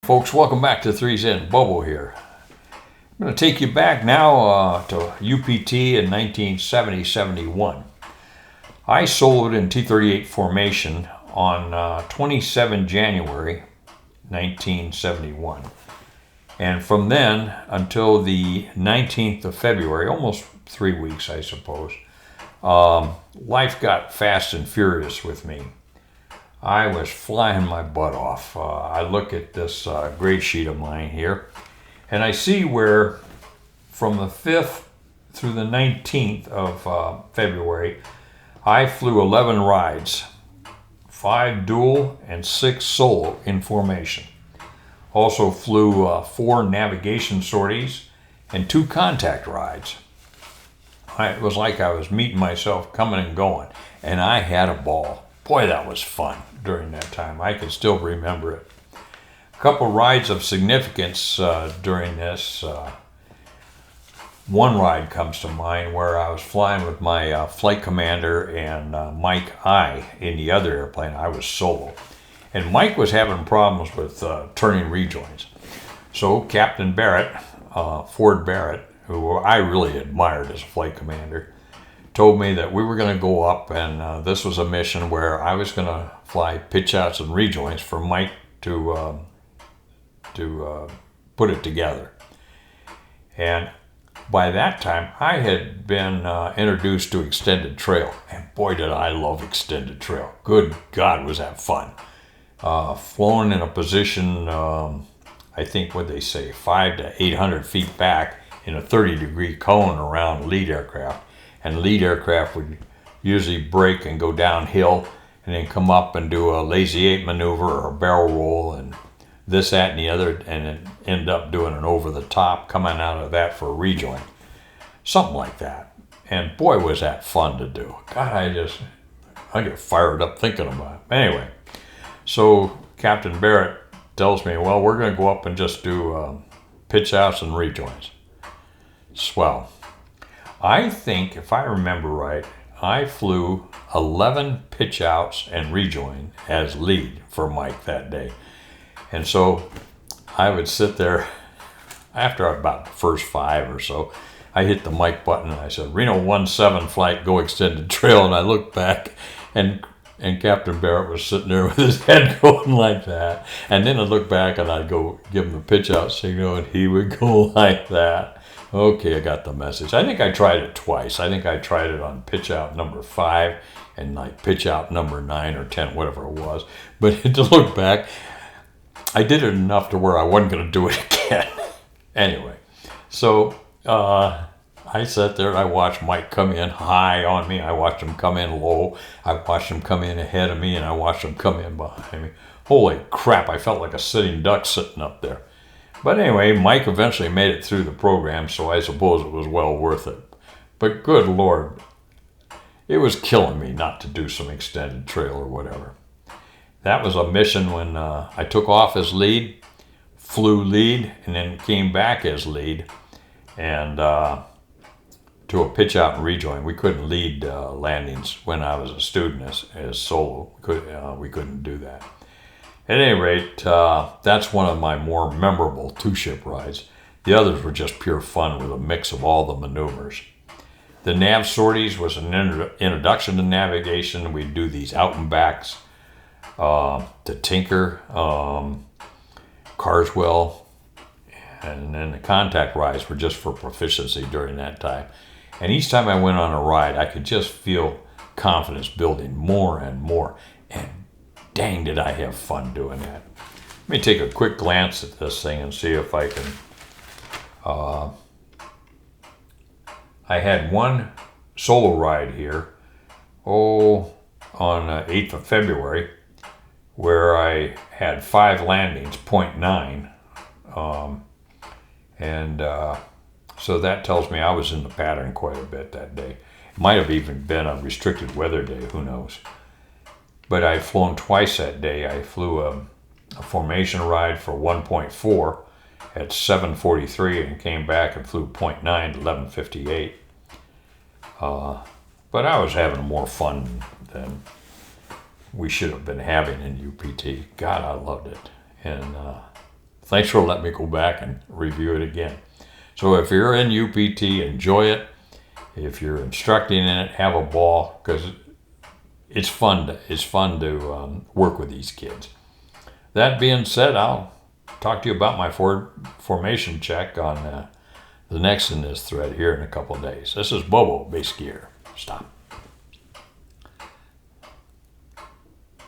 Folks, welcome back to Threes In. Bobo here. I'm going to take you back now to UPT in 1970-71. I soloed in T-38 formation on 27 January 1971. And from then until the 19th of February, almost 3 weeks, I suppose, life got fast and furious with me. I was flying my butt off. I look at this grade sheet of mine here, and I see where from the 5th through the 19th of February, I flew 11 rides, 5 dual and 6 solo in formation. Also flew 4 navigation sorties and 2 contact rides. It was like I was meeting myself coming and going, and I had a ball. Boy, that was fun during that time. I can still remember it. A couple rides of significance during this. One ride comes to mind where I was flying with my flight commander and Mike I in the other airplane. I was solo. And Mike was having problems with turning rejoins. So Captain Barrett, Ford Barrett, who I really admired as a flight commander, told me that we were going to go up, and this was a mission where I was going to fly pitch outs and rejoins for Mike to put it together. And by that time, I had been introduced to extended trail, and boy, did I love extended trail. Good God, was that fun. Flown in a position, I think what they say, 500 to 800 feet back in a 30-degree cone around lead aircraft. And lead aircraft would usually break and go downhill and then come up and do a lazy 8 maneuver or a barrel roll and this, that, and the other, and then end up doing an over the top, coming out of that for a rejoin. Something like that. And boy, was that fun to do. God, I get fired up thinking about it. Anyway, so Captain Barrett tells me, well, we're going to go up and just do pitch outs and rejoins. Swell. I think, if I remember right, I flew 11 pitch outs and rejoin as lead for Mike that day. And so I would sit there after about the first 5 or so. I hit the mic button and I said, Reno 17 flight, go extended trail. And I looked back and Captain Barrett was sitting there with his head going like that. And then I'd look back and I'd go give him the pitch out signal and he would go like that. Okay, I got the message. I think I tried it twice. I think I tried it on pitch out number 5 and like pitch out number 9 or 10, whatever it was. But to look back, I did it enough to where I wasn't going to do it again. Anyway, so I sat there and I watched Mike come in high on me. I watched him come in low. I watched him come in ahead of me, and I watched him come in behind me. Holy crap, I felt like a sitting duck sitting up there. But anyway, Mike eventually made it through the program, so I suppose it was well worth it. But good Lord, it was killing me not to do some extended trail or whatever. That was a mission when I took off as lead, flew lead, and then came back as lead, and to a pitch out and rejoin. We couldn't lead landings when I was a student as solo. We couldn't do that. At any rate, that's one of my more memorable 2-ship rides. The others were just pure fun with a mix of all the maneuvers. The nav sorties was an introduction to navigation. We'd do these out and backs to Tinker, Carswell, and then the contact rides were just for proficiency during that time. And each time I went on a ride, I could just feel confidence building more and more. And dang, did I have fun doing that. Let me take a quick glance at this thing and see if I can. I had one solo ride here, on 8th of February, where I had 5 landings, 0.9. So that tells me I was in the pattern quite a bit that day. It might have even been a restricted weather day, who knows. But I'd flown twice that day. I flew a formation ride for 1.4 at 7:43 and came back and flew 0.9 at 11:58. But I was having more fun than we should have been having in UPT. God, I loved it. And thanks for letting me go back and review it again. So if you're in UPT, enjoy it. If you're instructing in it, have a ball, because it's fun to work with these kids. That being said, I'll talk to you about my formation check on the next in this thread here in a couple of days. This is Bobo, base gear. Stop.